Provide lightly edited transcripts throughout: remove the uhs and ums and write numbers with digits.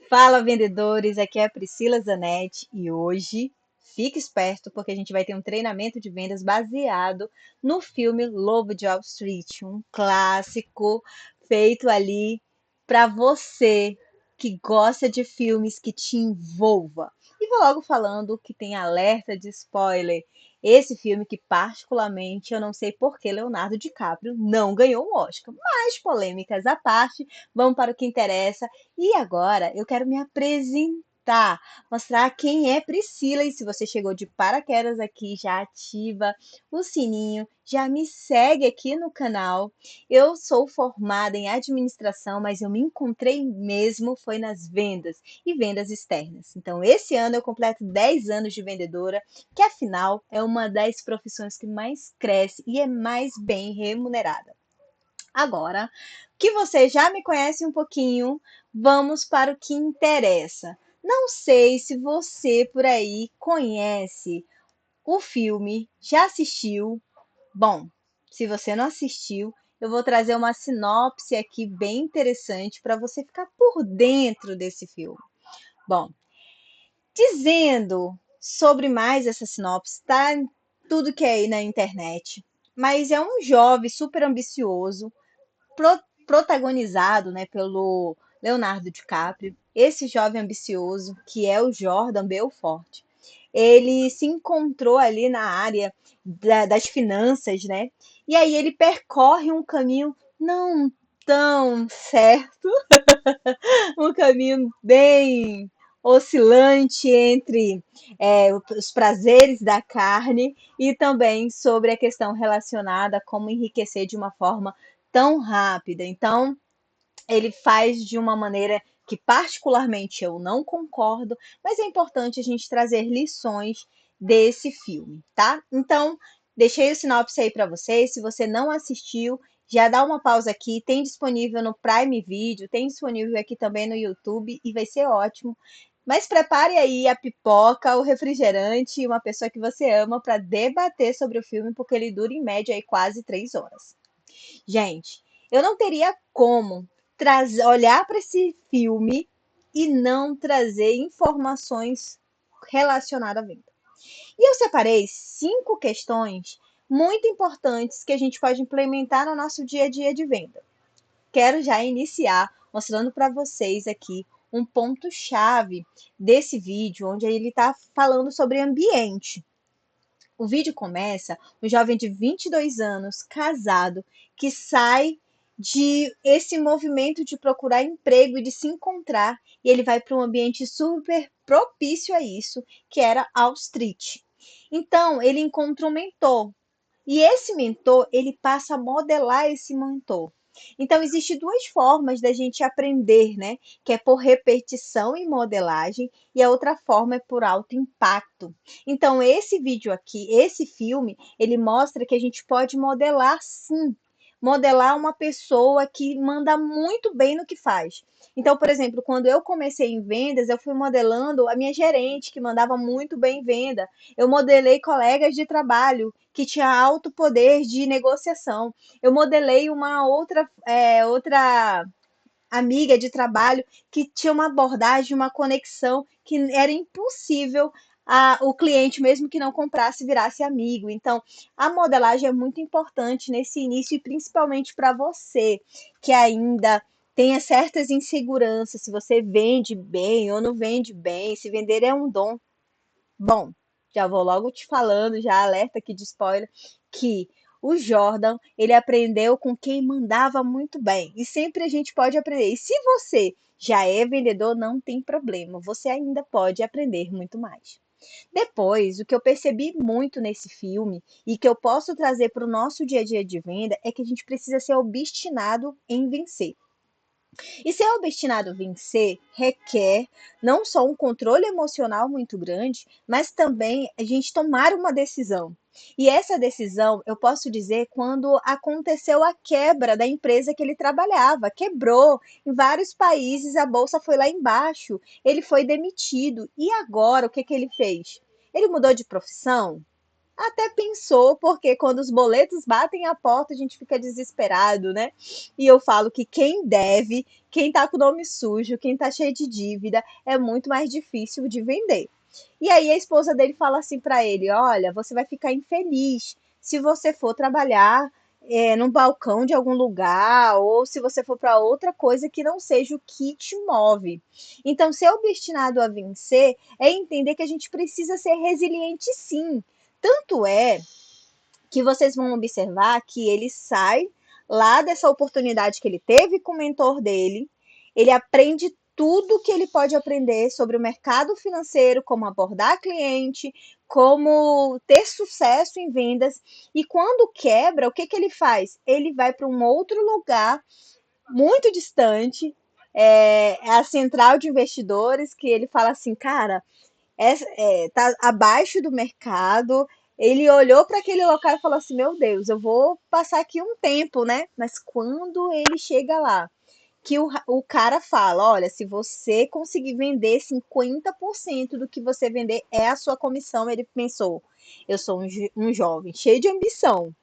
Fala, vendedores! Aqui é a Priscila Zanetti e hoje fique esperto porque a gente vai ter um treinamento de vendas baseado no filme Lobo de Wall Street, um clássico feito ali para você que gosta de filmes que te envolva. E vou logo falando que tem alerta de spoiler. Esse filme que particularmente eu não sei por que Leonardo DiCaprio não ganhou um Oscar, mas polêmicas à parte, vamos para o que interessa. E agora eu quero me apresentar, mostrar quem é Priscila. E se você chegou de paraquedas aqui, já ativa o sininho, já me segue aqui no canal. Eu sou formada em administração, mas eu me encontrei mesmo foi nas vendas e vendas externas. Então, esse ano eu completo 10 anos de vendedora, que afinal é uma das profissões que mais cresce e é mais bem remunerada. Agora que você já me conhece um pouquinho, vamos para o que interessa. Não sei se você por aí conhece o filme, já assistiu. Bom, se você não assistiu, eu vou trazer uma sinopse aqui bem interessante para você ficar por dentro desse filme. Bom, dizendo sobre mais essa sinopse, tá tudo que é aí na internet, mas é um jovem super ambicioso protagonizado, né, pelo Leonardo DiCaprio, esse jovem ambicioso que é o Jordan Belfort. Ele se encontrou ali na área das finanças, né? E aí ele percorre um caminho não tão certo, um caminho bem oscilante entre os prazeres da carne e também sobre a questão relacionada a como enriquecer de uma forma tão rápida. Então, ele faz de uma maneira que particularmente eu não concordo, mas é importante a gente trazer lições desse filme, tá? Então, deixei o sinopse aí para vocês. Se você não assistiu, já dá uma pausa aqui. Tem disponível no Prime Video, tem disponível aqui também no YouTube e vai ser ótimo. Mas prepare aí a pipoca, o refrigerante e uma pessoa que você ama para debater sobre o filme, porque ele dura em média aí quase 3 horas. Gente, eu não teria como olhar para esse filme e não trazer informações relacionadas à venda. E eu separei 5 questões muito importantes que a gente pode implementar no nosso dia a dia de venda. Quero já iniciar mostrando para vocês aqui um ponto-chave desse vídeo, onde ele está falando sobre ambiente. O vídeo começa um jovem de 22 anos, casado, que sai de esse movimento de procurar emprego e de se encontrar, e ele vai para um ambiente super propício a isso, que era Wall Street. Então, ele encontra um mentor, e esse mentor, ele passa a modelar esse mentor. Então, existem 2 formas da gente aprender, né? Que é por repetição e modelagem, e a outra forma é por alto impacto. Então, esse vídeo aqui, esse filme, ele mostra que a gente pode modelar sim. Modelar uma pessoa que manda muito bem no que faz. Então, por exemplo, quando eu comecei em vendas, eu fui modelando a minha gerente, que mandava muito bem em venda. Eu modelei colegas de trabalho que tinha alto poder de negociação. Eu modelei uma outra amiga de trabalho que tinha uma abordagem, uma conexão que era impossível o cliente, mesmo que não comprasse, virasse amigo. Então, a modelagem é muito importante nesse início e principalmente para você que ainda tenha certas inseguranças, se você vende bem ou não vende bem, se vender é um dom. Bom, já vou logo te falando, já alerta aqui de spoiler, que o Jordan, ele aprendeu com quem mandava muito bem. E sempre a gente pode aprender. E se você já é vendedor, não tem problema. Você ainda pode aprender muito mais. Depois, o que eu percebi muito nesse filme e que eu posso trazer para o nosso dia a dia de venda é que a gente precisa ser obstinado em vencer. E ser obstinado a vencer requer não só um controle emocional muito grande, mas também a gente tomar uma decisão. E essa decisão, eu posso dizer, quando aconteceu a quebra da empresa que ele trabalhava, quebrou em vários países, a bolsa foi lá embaixo, ele foi demitido. E agora, o que ele fez? Ele mudou de profissão? Até pensou, porque quando os boletos batem a porta, a gente fica desesperado, né? E eu falo que quem deve, quem tá com o nome sujo, quem tá cheio de dívida, é muito mais difícil de vender. E aí a esposa dele fala assim para ele: olha, você vai ficar infeliz se você for trabalhar no balcão de algum lugar ou se você for para outra coisa que não seja o que te move. Então, ser obstinado a vencer é entender que a gente precisa ser resiliente, sim. Tanto é que vocês vão observar que ele sai lá dessa oportunidade que ele teve com o mentor dele, ele aprende tudo que ele pode aprender sobre o mercado financeiro, como abordar cliente, como ter sucesso em vendas. E quando quebra, o que, que ele faz? Ele vai para um outro lugar muito distante, é a central de investidores, que ele fala assim, cara, tá abaixo do mercado. Ele olhou para aquele local e falou assim: Meu Deus, eu vou passar aqui um tempo, né? Mas quando ele chega lá, que o cara fala: Olha, se você conseguir vender 50% do que você vender, é a sua comissão. Ele pensou: Eu sou um jovem cheio de ambição,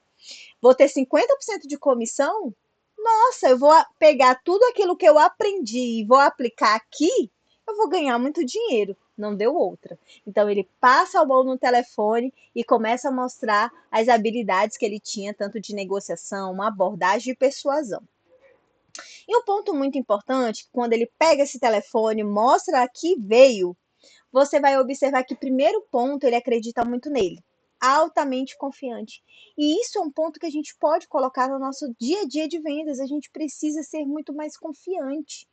vou ter 50% de comissão? Nossa, eu vou pegar tudo aquilo que eu aprendi e vou aplicar aqui, eu vou ganhar muito dinheiro. Não deu outra. Então ele passa a mão no telefone e começa a mostrar as habilidades que ele tinha, tanto de negociação, uma abordagem e persuasão. E um ponto muito importante, quando ele pega esse telefone, mostra que veio, você vai observar que, primeiro ponto, ele acredita muito nele, altamente confiante. E isso é um ponto que a gente pode colocar no nosso dia a dia de vendas. A gente precisa ser muito mais confiante.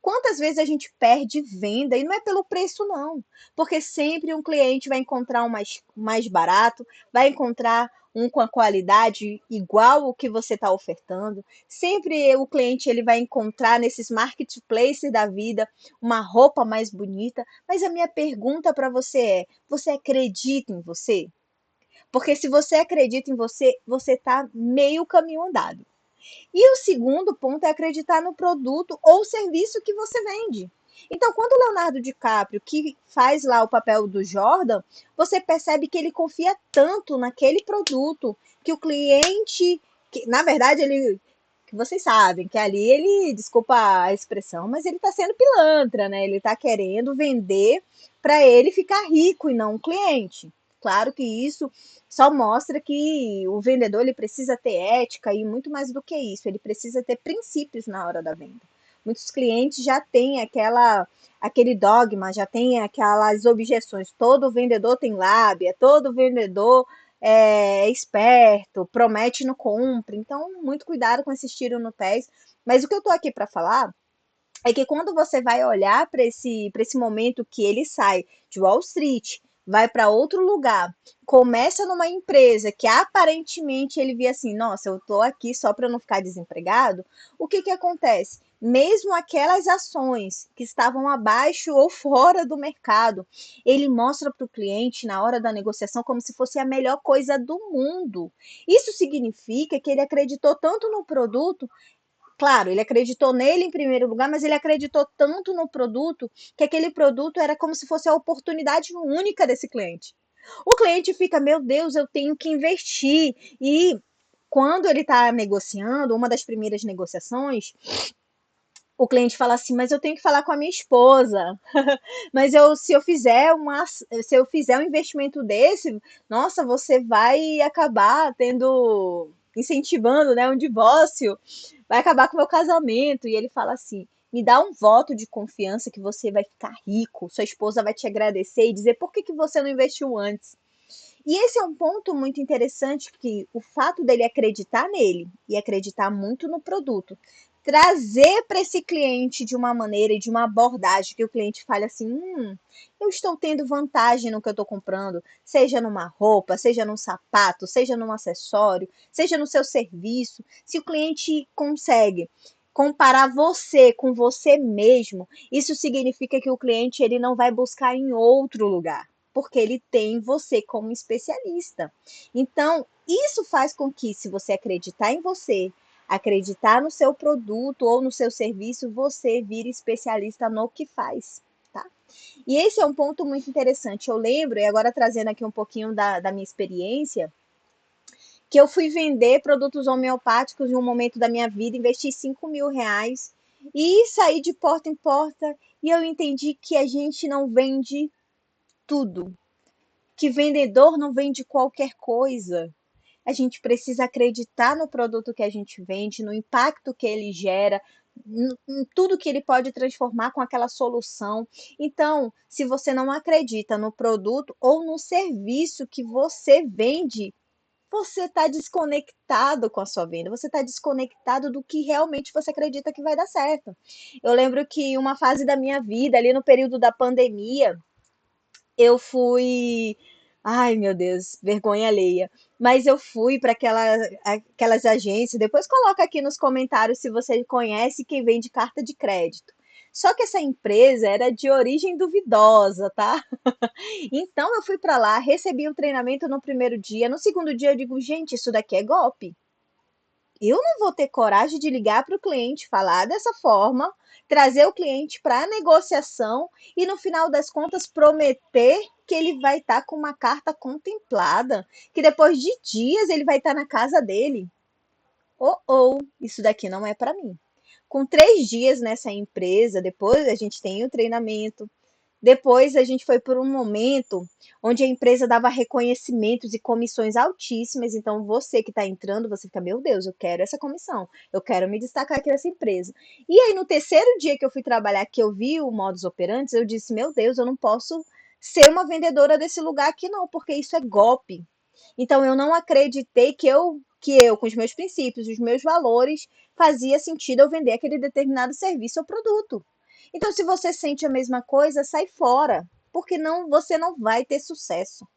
Quantas vezes a gente perde venda e não é pelo preço, não, porque sempre um cliente vai encontrar um mais barato, vai encontrar um com a qualidade igual o que você está ofertando. Sempre o cliente ele vai encontrar nesses marketplaces da vida uma roupa mais bonita. Mas a minha pergunta para você é: você acredita em você? Porque se você acredita em você, você está meio caminho andado. E o segundo ponto é acreditar no produto ou serviço que você vende. Então, quando o Leonardo DiCaprio, que faz lá o papel do Jordan, você percebe que ele confia tanto naquele produto que o cliente, que, na verdade, ele, que vocês sabem que ali ele, desculpa a expressão, mas ele está sendo pilantra, né? Ele está querendo vender para ele ficar rico e não o cliente. Claro que isso só mostra que o vendedor ele precisa ter ética e muito mais do que isso, ele precisa ter princípios na hora da venda. Muitos clientes já têm aquele dogma, já têm aquelas objeções. Todo vendedor tem lábia, todo vendedor é esperto, promete e não cumpre. Então, muito cuidado com esses tiros no pé. Mas o que eu estou aqui para falar é que quando você vai olhar para esse momento que ele sai de Wall Street, vai para outro lugar, começa numa empresa que aparentemente ele via assim, nossa, eu estou aqui só para não ficar desempregado, o que que acontece? Mesmo aquelas ações que estavam abaixo ou fora do mercado, ele mostra para o cliente na hora da negociação como se fosse a melhor coisa do mundo. Isso significa que ele acreditou tanto no produto. Claro, ele acreditou nele em primeiro lugar, mas ele acreditou tanto no produto que aquele produto era como se fosse a oportunidade única desse cliente. O cliente fica, meu Deus, eu tenho que investir. E quando ele está negociando, uma das primeiras negociações, o cliente fala assim, mas eu tenho que falar com a minha esposa. Mas se eu fizer um investimento desse, nossa, você vai acabar tendo incentivando, né, um divórcio, vai acabar com o meu casamento. E ele fala assim: me dá um voto de confiança que você vai ficar rico, sua esposa vai te agradecer e dizer por que, que você não investiu antes. E esse é um ponto muito interessante, que o fato dele acreditar nele e acreditar muito no produto, trazer para esse cliente de uma maneira e de uma abordagem que o cliente fale assim, eu estou tendo vantagem no que eu estou comprando, seja numa roupa, seja num sapato, seja num acessório, seja no seu serviço. Se o cliente consegue comparar você com você mesmo, isso significa que o cliente ele não vai buscar em outro lugar, porque ele tem você como especialista. Então, isso faz com que, se você acreditar em você, acreditar no seu produto ou no seu serviço, você vire especialista no que faz. tá? E esse é um ponto muito interessante. Eu lembro, e agora trazendo aqui um pouquinho da minha experiência, que eu fui vender produtos homeopáticos em um momento da minha vida, investi R$ 5.000 e saí de porta em porta e eu entendi que a gente não vende tudo, que vendedor não vende qualquer coisa. A gente precisa acreditar no produto que a gente vende, no impacto que ele gera, em tudo que ele pode transformar com aquela solução. Então, se você não acredita no produto ou no serviço que você vende, você está desconectado com a sua venda, você está desconectado do que realmente você acredita que vai dar certo. Eu lembro que uma fase da minha vida, ali no período da pandemia, eu fui. Ai, meu Deus, vergonha alheia. Mas eu fui para aquelas agências. Depois coloca aqui nos comentários se você conhece quem vende carta de crédito. Só que essa empresa era de origem duvidosa, tá? Então eu fui para lá, recebi o treinamento no primeiro dia. No segundo dia eu digo, gente, isso daqui é golpe. Eu não vou ter coragem de ligar para o cliente, falar dessa forma, trazer o cliente para a negociação e, no final das contas, prometer que ele vai estar com uma carta contemplada, que depois de dias ele vai estar na casa dele. Isso daqui não é para mim. Com 3 dias nessa empresa, depois a gente tem o treinamento, depois a gente foi por um momento onde a empresa dava reconhecimentos e comissões altíssimas. Então, você que está entrando, você fica, meu Deus, eu quero essa comissão, eu quero me destacar aqui nessa empresa. E aí, no terceiro dia que eu fui trabalhar, que eu vi o modus operandi, eu disse, meu Deus, eu não posso ser uma vendedora desse lugar aqui, não, porque isso é golpe. Então, eu não acreditei que eu, com os meus princípios, os meus valores, fazia sentido eu vender aquele determinado serviço ou produto. Então, se você sente a mesma coisa, sai fora, porque não, você não vai ter sucesso,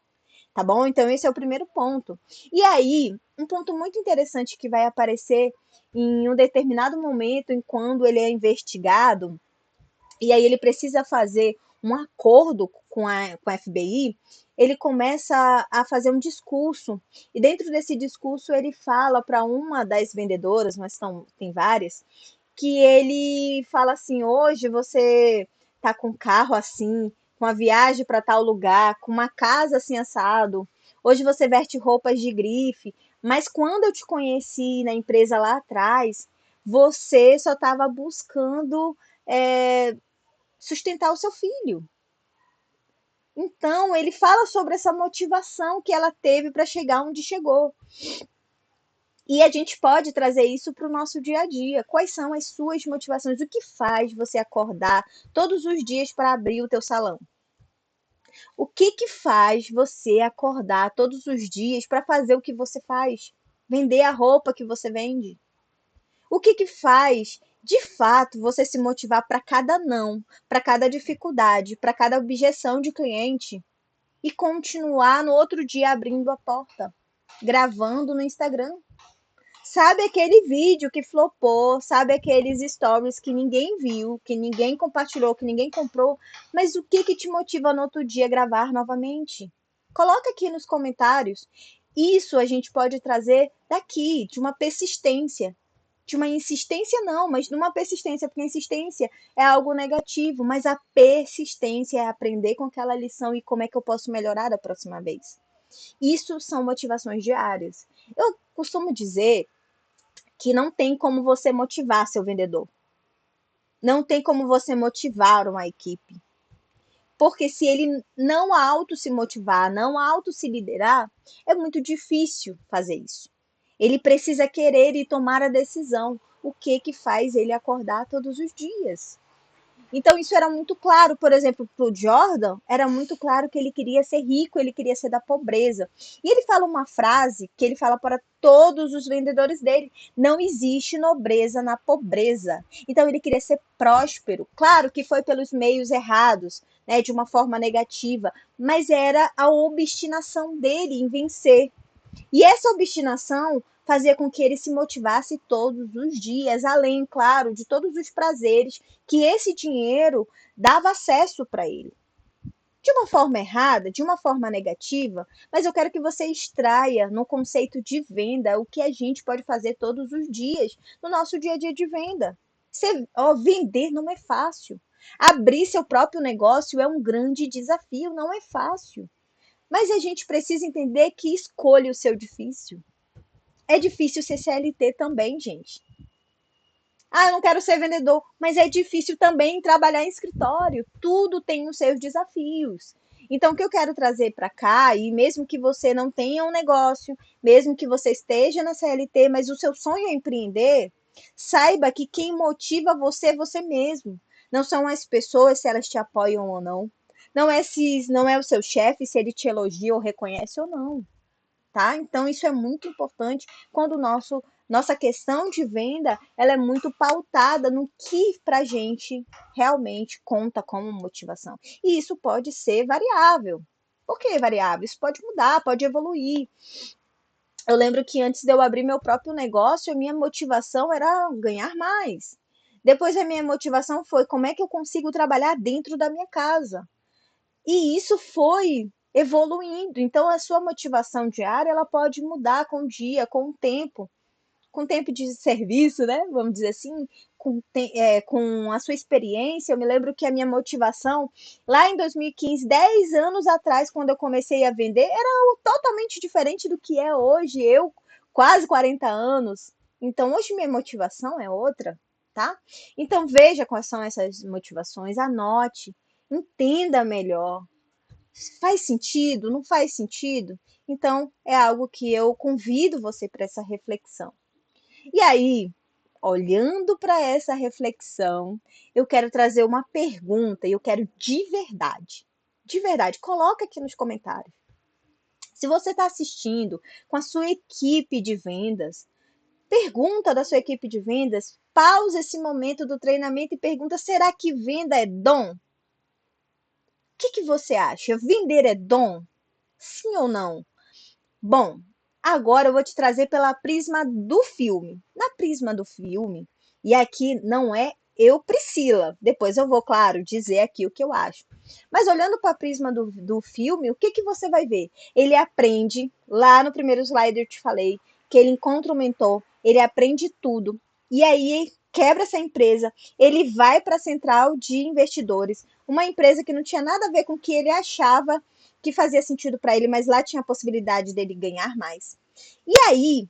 tá bom? Então, esse é o primeiro ponto. E aí, um ponto muito interessante que vai aparecer em um determinado momento, em quando ele é investigado, e aí ele precisa fazer um acordo com a FBI, ele começa a fazer um discurso. E dentro desse discurso, ele fala para uma das vendedoras, mas tem várias, que ele fala assim: hoje você tá com um carro assim, com uma viagem para tal lugar, com uma casa assim assado. Hoje você veste roupas de grife, mas quando eu te conheci na empresa lá atrás, você só estava buscando sustentar o seu filho. Então, ele fala sobre essa motivação que ela teve para chegar onde chegou. E a gente pode trazer isso para o nosso dia a dia. Quais são as suas motivações? O que faz você acordar todos os dias para abrir o teu salão? O que faz você acordar todos os dias para fazer o que você faz? Vender a roupa que você vende? O que faz, de fato, você se motivar para cada não, para cada dificuldade, para cada objeção de cliente e continuar no outro dia abrindo a porta, gravando no Instagram? Sabe aquele vídeo que flopou, sabe aqueles stories que ninguém viu, que ninguém compartilhou, que ninguém comprou, mas o que te motiva no outro dia a gravar novamente? Coloca aqui nos comentários. Isso a gente pode trazer daqui, de uma persistência. De uma insistência não, mas de uma persistência, porque a insistência é algo negativo, mas a persistência é aprender com aquela lição e como é que eu posso melhorar da próxima vez. Isso são motivações diárias. Eu costumo dizer que não tem como você motivar seu vendedor. Não tem como você motivar uma equipe. Porque se ele não auto se motivar, não auto se liderar, é muito difícil fazer isso. Ele precisa querer e tomar a decisão. O que faz ele acordar todos os dias? Então, isso era muito claro, por exemplo, para o Jordan, era muito claro que ele queria ser rico, ele queria ser da pobreza. E ele fala uma frase que ele fala para todos os vendedores dele: não existe nobreza na pobreza. Então, ele queria ser próspero. Claro que foi pelos meios errados, né, de uma forma negativa, mas era a obstinação dele em vencer. E essa obstinação fazia com que ele se motivasse todos os dias, além, claro, de todos os prazeres que esse dinheiro dava acesso para ele. De uma forma errada, de uma forma negativa, mas eu quero que você extraia no conceito de venda o que a gente pode fazer todos os dias no nosso dia a dia de venda. Vender não é fácil. Abrir seu próprio negócio é um grande desafio, não é fácil. Mas a gente precisa entender que escolha o seu difícil. É difícil ser CLT também, gente. Ah, eu não quero ser vendedor, mas é difícil também trabalhar em escritório. Tudo tem os seus desafios. Então, o que eu quero trazer para cá, e mesmo que você não tenha um negócio, mesmo que você esteja na CLT, mas o seu sonho é empreender, saiba que quem motiva você é você mesmo. Não são as pessoas se elas te apoiam ou não. Não é o seu chefe se ele te elogia ou reconhece ou não, tá? Então isso é muito importante quando o nossa questão de venda ela é muito pautada no que para a gente realmente conta como motivação. E isso pode ser variável. Por que variável? Isso pode mudar, pode evoluir. Eu lembro que antes de eu abrir meu próprio negócio, a minha motivação era ganhar mais. Depois a minha motivação foi como é que eu consigo trabalhar dentro da minha casa. E isso foi evoluindo. Então, a sua motivação diária ela pode mudar com o dia, com o tempo de serviço, né? Vamos dizer assim, com a sua experiência. Eu me lembro que a minha motivação lá em 2015, 10 anos atrás, quando eu comecei a vender, era totalmente diferente do que é hoje. Eu, quase 40 anos. Então, hoje minha motivação é outra, tá? Então, veja quais são essas motivações, anote, entenda melhor. Faz sentido? Não faz sentido? Então, é algo que eu convido você para essa reflexão. E aí, olhando para essa reflexão, eu quero trazer uma pergunta e eu quero de verdade, coloca aqui nos comentários. Se você está assistindo com a sua equipe de vendas, pergunta da sua equipe de vendas, pausa esse momento do treinamento e pergunta: será que venda é dom? O que você acha? Vender é dom? Sim ou não? Bom, agora eu vou te trazer pela prisma do filme. Na prisma do filme, e aqui não é eu, Priscila. Depois eu vou, claro, dizer aqui o que eu acho. Mas olhando para a prisma do filme, o que você vai ver? Ele aprende, lá no primeiro slide eu te falei, que ele encontra o mentor, ele aprende tudo. E aí quebra essa empresa, ele vai para a central de investidores, uma empresa que não tinha nada a ver com o que ele achava que fazia sentido para ele, mas lá tinha a possibilidade dele ganhar mais. E aí,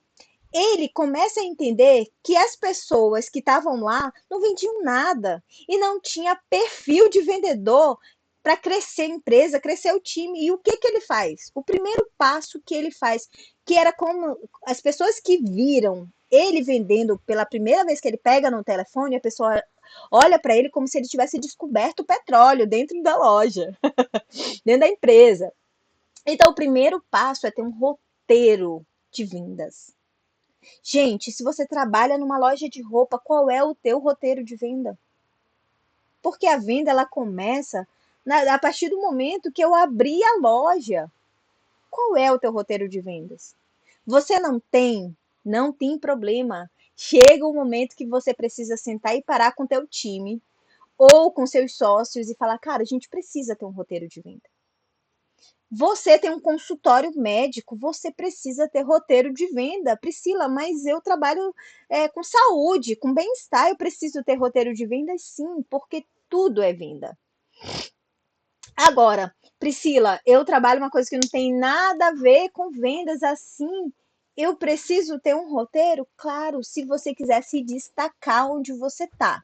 ele começa a entender que as pessoas que estavam lá não vendiam nada e não tinha perfil de vendedor para crescer a empresa, crescer o time. E o que ele faz? O primeiro passo que ele faz, que era como as pessoas que viram ele vendendo pela primeira vez que ele pega no telefone, a pessoa olha para ele como se ele tivesse descoberto o petróleo dentro da loja, dentro da empresa. Então, o primeiro passo é ter um roteiro de vendas. Gente, se você trabalha numa loja de roupa, qual é o teu roteiro de venda? Porque a venda ela começa a partir do momento que eu abri a loja. Qual é o teu roteiro de vendas? Você não tem? Não tem problema. Chega o momento que você precisa sentar e parar com o teu time ou com seus sócios e falar, cara, a gente precisa ter um roteiro de venda. Você tem um consultório médico, você precisa ter roteiro de venda. Priscila, mas eu trabalho com saúde, com bem-estar, eu preciso ter roteiro de venda? Sim, porque tudo é venda. Agora, Priscila, eu trabalho uma coisa que não tem nada a ver com vendas assim. Eu preciso ter um roteiro? Claro, se você quiser se destacar onde você está.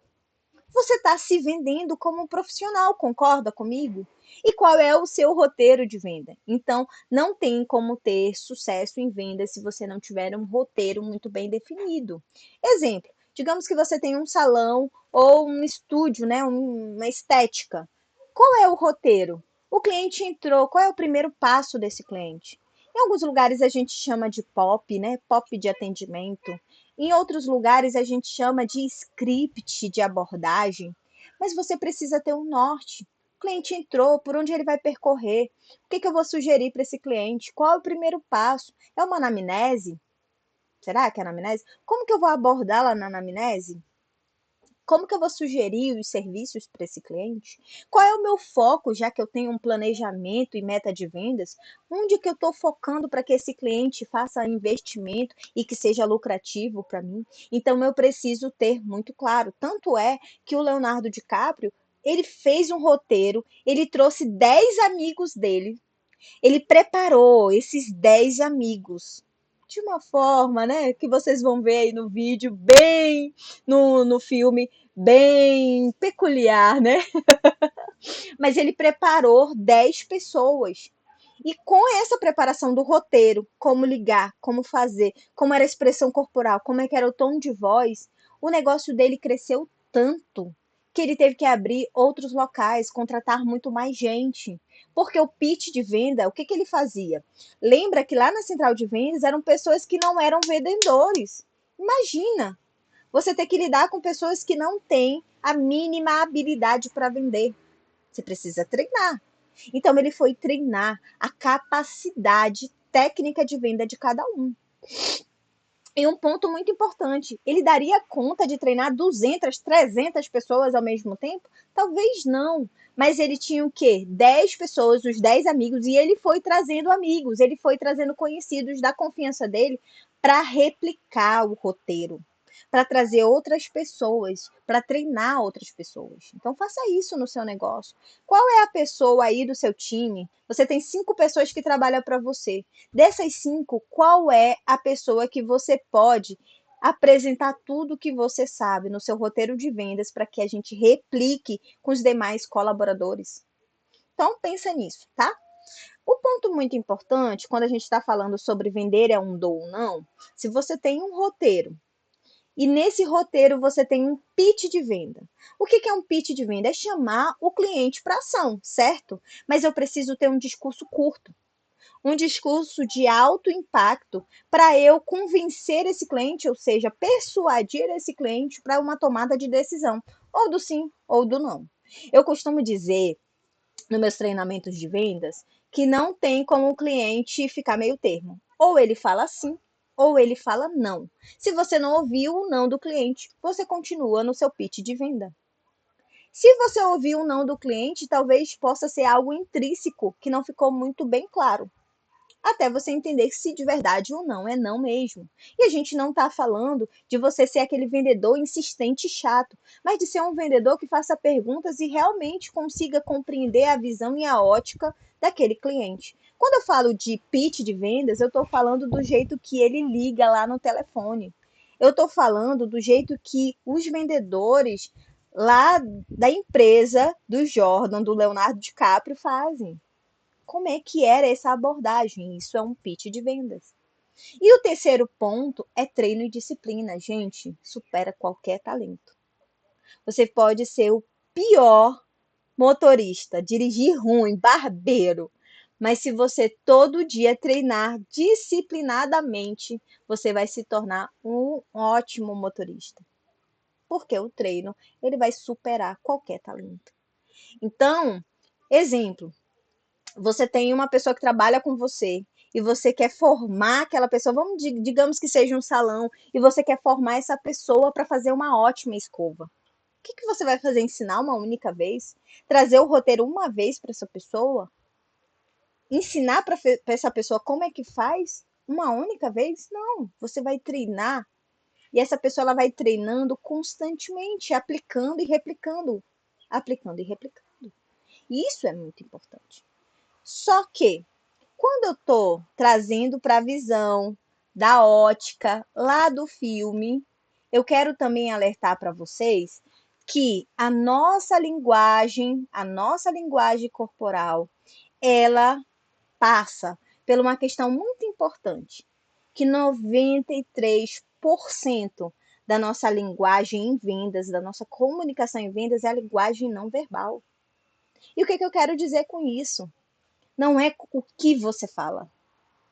Você está se vendendo como um profissional, concorda comigo? E qual é o seu roteiro de venda? Então, não tem como ter sucesso em venda se você não tiver um roteiro muito bem definido. Exemplo, digamos que você tem um salão ou um estúdio, né, uma estética. Qual é o roteiro? O cliente entrou, qual é o primeiro passo desse cliente? Em alguns lugares a gente chama de POP, né? POP de atendimento. Em outros lugares a gente chama de script de abordagem, mas você precisa ter um norte. O cliente entrou, por onde ele vai percorrer? O que eu vou sugerir para esse cliente? Qual é o primeiro passo? É uma anamnese? Será que é anamnese? Como que eu vou abordá-la na anamnese? Como que eu vou sugerir os serviços para esse cliente? Qual é o meu foco, já que eu tenho um planejamento e meta de vendas? Onde que eu estou focando para que esse cliente faça investimento e que seja lucrativo para mim? Então, eu preciso ter muito claro. Tanto é que o Leonardo DiCaprio Ele fez um roteiro, ele trouxe 10 amigos dele, ele preparou esses 10 amigos de uma forma, né, que vocês vão ver aí no vídeo, bem no filme, bem peculiar, né? Mas ele preparou 10 pessoas. E com essa preparação do roteiro, como ligar, como fazer, como era a expressão corporal, como é que era o tom de voz, o negócio dele cresceu tanto que ele teve que abrir outros locais, contratar muito mais gente. Porque o pitch de venda, o que, que ele fazia? Lembra que lá na central de vendas eram pessoas que não eram vendedores. Imagina, você ter que lidar com pessoas que não têm a mínima habilidade para vender. Você precisa treinar. Então, ele foi treinar a capacidade técnica de venda de cada um. E um ponto muito importante, ele daria conta de treinar 200, 300 pessoas ao mesmo tempo? Talvez não. Mas ele tinha o quê? 10 pessoas, os 10 amigos, e ele foi trazendo amigos, ele foi trazendo conhecidos da confiança dele para replicar o roteiro, para trazer outras pessoas, para treinar outras pessoas. Então faça isso no seu negócio. Qual é a pessoa aí do seu time? Você tem 5 pessoas que trabalham para você. Dessas 5, qual é a pessoa que você pode apresentar tudo que você sabe no seu roteiro de vendas para que a gente replique com os demais colaboradores? Então pensa nisso, tá? O ponto muito importante quando a gente está falando sobre vender é um dom ou não, se você tem um roteiro e nesse roteiro você tem um pitch de venda. O que é um pitch de venda? É chamar o cliente para ação, certo? Mas eu preciso ter um discurso curto, um discurso de alto impacto para eu convencer esse cliente, ou seja, persuadir esse cliente para uma tomada de decisão, ou do sim ou do não. Eu costumo dizer nos meus treinamentos de vendas que não tem como o cliente ficar meio termo. Ou ele fala sim, ou ele fala não. Se você não ouviu o não do cliente, você continua no seu pitch de venda. Se você ouviu o não do cliente, talvez possa ser algo intrínseco que não ficou muito bem claro, até você entender se de verdade ou não é não mesmo. E a gente não está falando de você ser aquele vendedor insistente e chato, mas de ser um vendedor que faça perguntas e realmente consiga compreender a visão e a ótica daquele cliente. Quando eu falo de pitch de vendas, eu estou falando do jeito que ele liga lá no telefone. Eu estou falando do jeito que os vendedores lá da empresa do Jordan, do Leonardo DiCaprio, fazem. Como é que era essa abordagem? Isso é um pitch de vendas. E o terceiro ponto é treino e disciplina. Gente, supera qualquer talento. Você pode ser o pior motorista, dirigir ruim, barbeiro, mas se você todo dia treinar disciplinadamente, você vai se tornar um ótimo motorista. Porque o treino, ele vai superar qualquer talento. Então, exemplo, você tem uma pessoa que trabalha com você e você quer formar aquela pessoa, vamos digamos que seja um salão, e você quer formar essa pessoa para fazer uma ótima escova. O que, que você vai fazer? Ensinar uma única vez? Trazer o roteiro uma vez para essa pessoa? Ensinar para essa pessoa como é que faz? Uma única vez? Não, você vai treinar e essa pessoa ela vai treinando constantemente, aplicando e replicando, aplicando e replicando. E isso é muito importante. Só que quando eu estou trazendo para a visão da ótica lá do filme, eu quero também alertar para vocês que a nossa linguagem corporal, ela passa por uma questão muito importante, que 93% da nossa linguagem em vendas, da nossa comunicação em vendas é a linguagem não verbal. E o que eu quero dizer com isso? Não é o que você fala,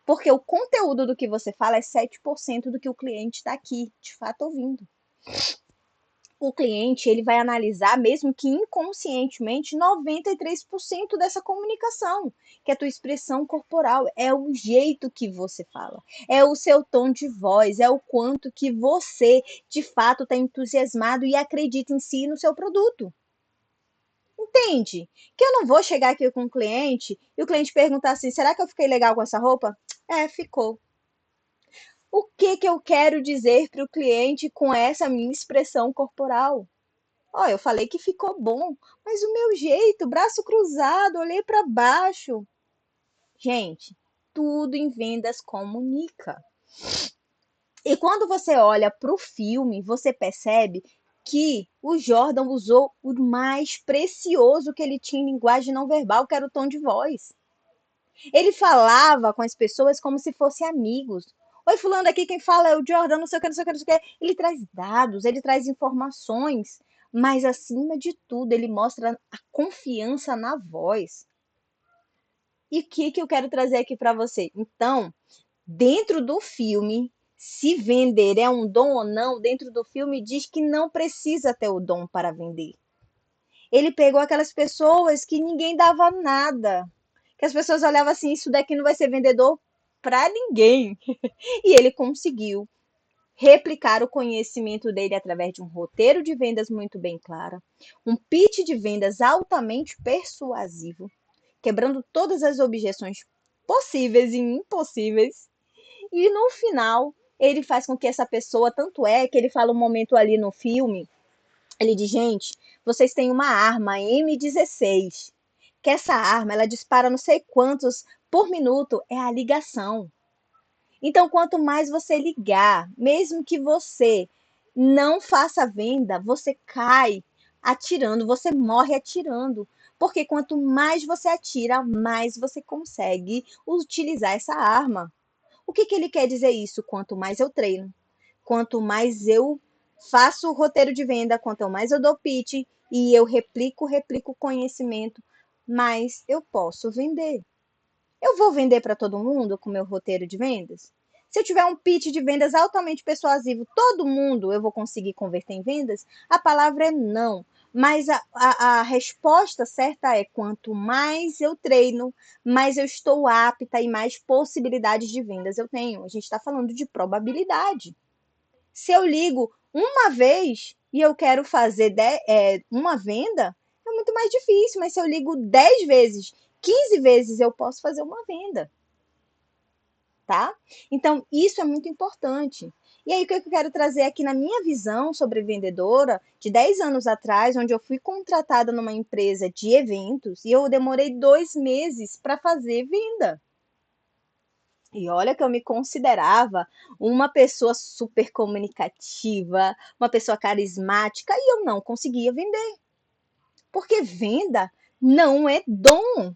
porque o conteúdo do que você fala é 7% do que o cliente está aqui, de fato, ouvindo. O cliente ele vai analisar, mesmo que inconscientemente, 93% dessa comunicação, que é a tua expressão corporal, é o jeito que você fala, é o seu tom de voz, é o quanto que você, de fato, está entusiasmado e acredita em si e no seu produto. Entende? Que eu não vou chegar aqui com o cliente e o cliente perguntar assim: será que eu fiquei legal com essa roupa? É, ficou. O que eu quero dizer para o cliente com essa minha expressão corporal? Ó, eu falei que ficou bom, mas o meu jeito, braço cruzado, olhei para baixo. Gente, tudo em vendas comunica. E quando você olha para o filme, você percebe que o Jordan usou o mais precioso que ele tinha em linguagem não verbal, que era o tom de voz. Ele falava com as pessoas como se fossem amigos. Oi, fulano, aqui quem fala é o Jordan, não sei o que, não sei o que, não sei o que. Ele traz dados, ele traz informações, mas acima de tudo, ele mostra a confiança na voz. E o que, que eu quero trazer aqui para você? Então, dentro do filme, se vender é um dom ou não, dentro do filme diz que não precisa ter o dom para vender. Ele pegou aquelas pessoas que ninguém dava nada, que as pessoas olhavam assim, isso daqui não vai ser vendedor para ninguém. E ele conseguiu replicar o conhecimento dele através de um roteiro de vendas muito bem claro, um pitch de vendas altamente persuasivo, quebrando todas as objeções possíveis e impossíveis. E no final, ele faz com que essa pessoa, tanto é que ele fala um momento ali no filme, ele diz, gente, vocês têm uma arma M16, que essa arma, ela dispara não sei quantos por minuto, é a ligação. Então, quanto mais você ligar, mesmo que você não faça venda, você cai atirando, você morre atirando. Porque quanto mais você atira, mais você consegue utilizar essa arma. O que, que ele quer dizer isso? Quanto mais eu treino, quanto mais eu faço o roteiro de venda, quanto mais eu dou pitch e eu replico conhecimento, mais eu posso vender. Eu vou vender para todo mundo com meu roteiro de vendas? Se eu tiver um pitch de vendas altamente persuasivo, todo mundo eu vou conseguir converter em vendas? A palavra é não. Mas a resposta certa é: quanto mais eu treino, mais eu estou apta e mais possibilidades de vendas eu tenho. A gente está falando de probabilidade. Se eu ligo uma vez e eu quero fazer uma venda, é muito mais difícil, mas se eu ligo 10 vezes, 15 vezes, eu posso fazer uma venda, tá? Então, isso é muito importante. E aí, o que eu quero trazer aqui na minha visão sobre vendedora, de 10 anos atrás, onde eu fui contratada numa empresa de eventos e eu demorei 2 meses para fazer venda. E olha que eu me considerava uma pessoa super comunicativa, uma pessoa carismática, e eu não conseguia vender. Porque venda não é dom.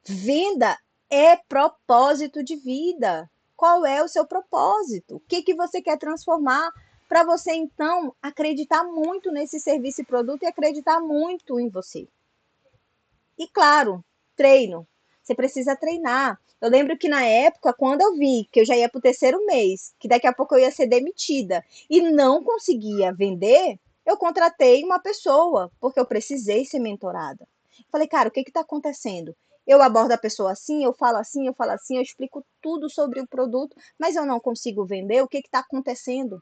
Venda é propósito de vida. Qual é o seu propósito? O que, que você quer transformar para você, então, acreditar muito nesse serviço e produto e acreditar muito em você? E claro, treino. Você precisa treinar. Eu lembro que na época, quando eu vi que eu já ia para o terceiro mês, que daqui a pouco eu ia ser demitida e não conseguia vender, eu contratei uma pessoa, porque eu precisei ser mentorada. Falei, cara, o que está acontecendo? Eu abordo a pessoa assim, eu falo assim, eu falo assim, eu explico tudo sobre o produto, mas eu não consigo vender, o que está acontecendo?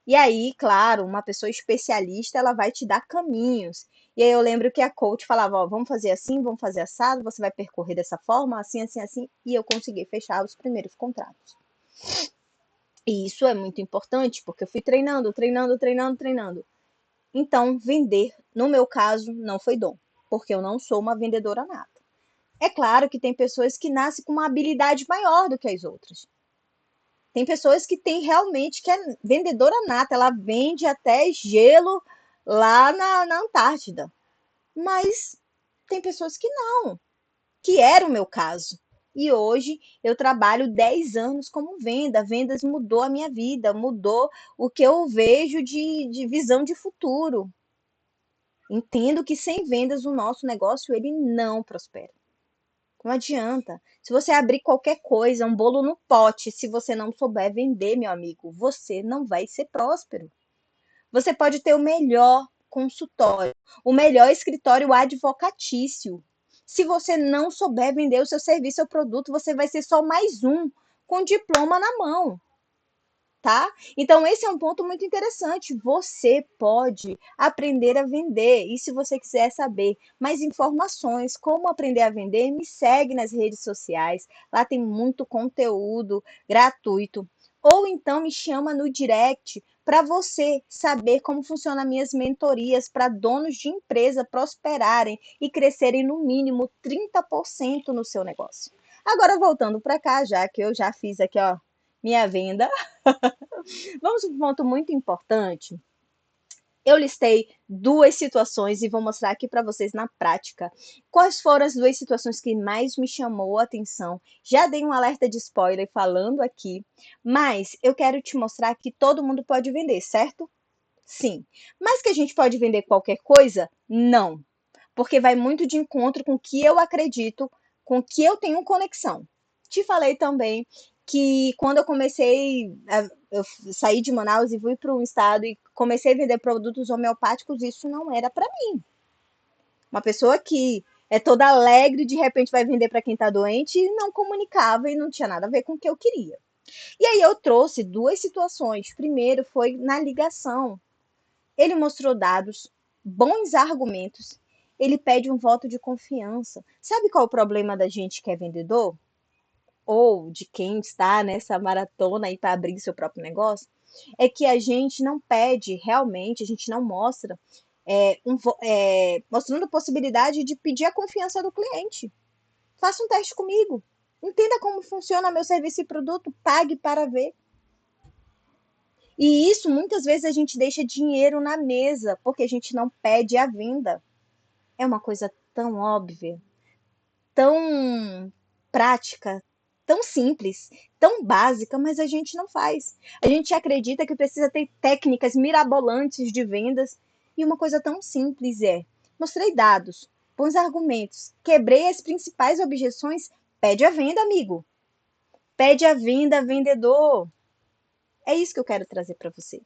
E aí, claro, uma pessoa especialista, ela vai te dar caminhos. E aí eu lembro que a coach falava, ó, vamos fazer assim, vamos fazer assado, você vai percorrer dessa forma, assim, assim, assim, e eu consegui fechar os primeiros contratos. E isso é muito importante, porque eu fui treinando, treinando, treinando, treinando. Então, vender, no meu caso, não foi dom, porque eu não sou uma vendedora nata. É claro que tem pessoas que nascem com uma habilidade maior do que as outras. Tem pessoas que têm realmente, que é vendedora nata, ela vende até gelo lá na Antártida. Mas tem pessoas que não, que era o meu caso. E hoje eu trabalho 10 anos como venda. Vendas mudou a minha vida, mudou o que eu vejo de visão de futuro. Entendo que sem vendas o nosso negócio ele não prospera. Não adianta. Se você abrir qualquer coisa, um bolo no pote, se você não souber vender, meu amigo, você não vai ser próspero. Você pode ter o melhor consultório, o melhor escritório advocatício. Se você não souber vender o seu serviço ou produto, você vai ser só mais um com diploma na mão, tá? Então, esse é um ponto muito interessante. Você pode aprender a vender. E se você quiser saber mais informações, como aprender a vender, me segue nas redes sociais. Lá tem muito conteúdo gratuito. Ou então me chama no direct para você saber como funcionam minhas mentorias para donos de empresa prosperarem e crescerem no mínimo 30% no seu negócio. Agora voltando para cá, já que eu já fiz aqui, ó, minha venda, vamos para um ponto muito importante. Eu listei duas situações e vou mostrar aqui para vocês na prática quais foram as duas situações que mais me chamou a atenção. Já dei um alerta de spoiler falando aqui, mas eu quero te mostrar que todo mundo pode vender, certo? Sim. Mas que a gente pode vender qualquer coisa? Não. Porque vai muito de encontro com o que eu acredito, com o que eu tenho conexão. Te falei também que quando eu comecei, eu saí de Manaus e fui para um estado e comecei a vender produtos homeopáticos, isso não era para mim. Uma pessoa que é toda alegre, de repente vai vender para quem está doente, e não comunicava e não tinha nada a ver com o que eu queria. E aí eu trouxe duas situações. Primeiro foi na ligação. Ele mostrou dados, bons argumentos, ele pede um voto de confiança. Sabe qual é o problema da gente que é vendedor? Ou de quem está nessa maratona aí para abrir seu próprio negócio? É que a gente não pede realmente, a gente não mostra, mostrando a possibilidade de pedir a confiança do cliente. Faça um teste comigo. Entenda como funciona meu serviço e produto, pague para ver. E isso muitas vezes a gente deixa dinheiro na mesa porque a gente não pede a venda. É uma coisa tão óbvia, tão prática, tão simples, tão básica, mas a gente não faz. A gente acredita que precisa ter técnicas mirabolantes de vendas e uma coisa tão simples é: mostrei dados, bons argumentos, quebrei as principais objeções, pede a venda, amigo. Pede a venda, vendedor. É isso que eu quero trazer para você.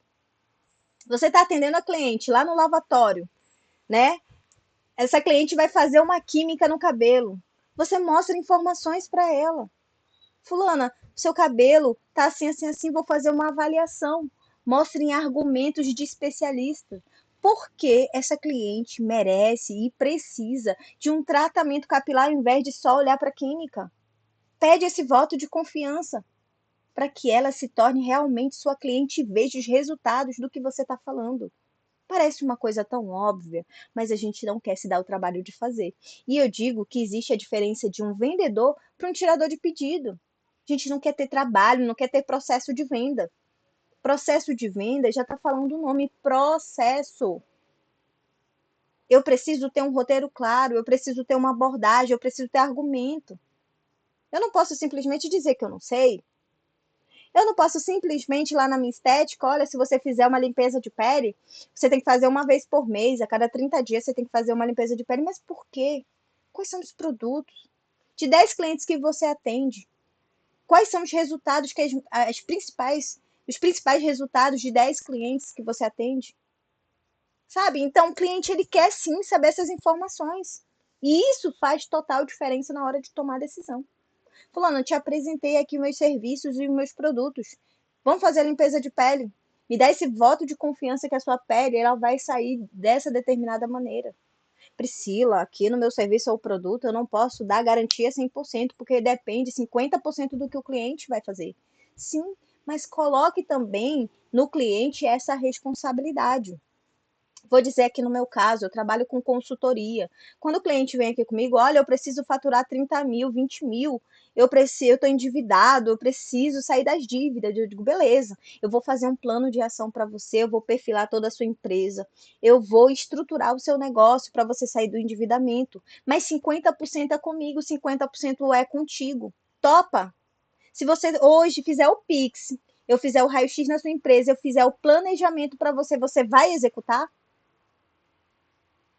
Você está atendendo a cliente lá no lavatório, né? Essa cliente vai fazer uma química no cabelo. Você mostra informações para ela. Fulana, seu cabelo tá assim, assim, assim, vou fazer uma avaliação. Mostrem argumentos de especialista. Porque essa cliente merece e precisa de um tratamento capilar ao invés de só olhar para a química. Pede esse voto de confiança para que ela se torne realmente sua cliente e veja os resultados do que você está falando. Parece uma coisa tão óbvia, mas a gente não quer se dar o trabalho de fazer. E eu digo que existe a diferença de um vendedor para um tirador de pedido. A gente não quer ter trabalho, não quer ter processo de venda. Processo de venda já está falando o nome, processo. Eu preciso ter um roteiro claro, eu preciso ter uma abordagem, eu preciso ter argumento. Eu não posso simplesmente dizer que eu não sei. Eu não posso simplesmente ir lá na minha estética, olha, se você fizer uma limpeza de pele, você tem que fazer uma vez por mês, a cada 30 dias você tem que fazer uma limpeza de pele. Mas por quê? Quais são os produtos? De 10 clientes que você atende, quais são os resultados que os principais resultados de 10 clientes que você atende? Sabe? Então o cliente ele quer sim saber essas informações. E isso faz total diferença na hora de tomar a decisão. Fulano, eu te apresentei aqui meus serviços e meus produtos. Vamos fazer a limpeza de pele. Me dá esse voto de confiança que a sua pele ela vai sair dessa determinada maneira. Priscila, aqui no meu serviço ou produto, eu não posso dar garantia 100%, porque depende 50% do que o cliente vai fazer. Sim, mas coloque também no cliente essa responsabilidade. Vou dizer aqui no meu caso, eu trabalho com consultoria. Quando o cliente vem aqui comigo, olha, eu preciso faturar 30 mil, 20 mil, eu estou endividado, eu preciso sair das dívidas. Eu digo, beleza, eu vou fazer um plano de ação para você, eu vou perfilar toda a sua empresa, eu vou estruturar o seu negócio para você sair do endividamento. Mas 50% é comigo, 50% é contigo. Topa? Se você hoje fizer o Pix, eu fizer o raio-x na sua empresa, eu fizer o planejamento para você, você vai executar?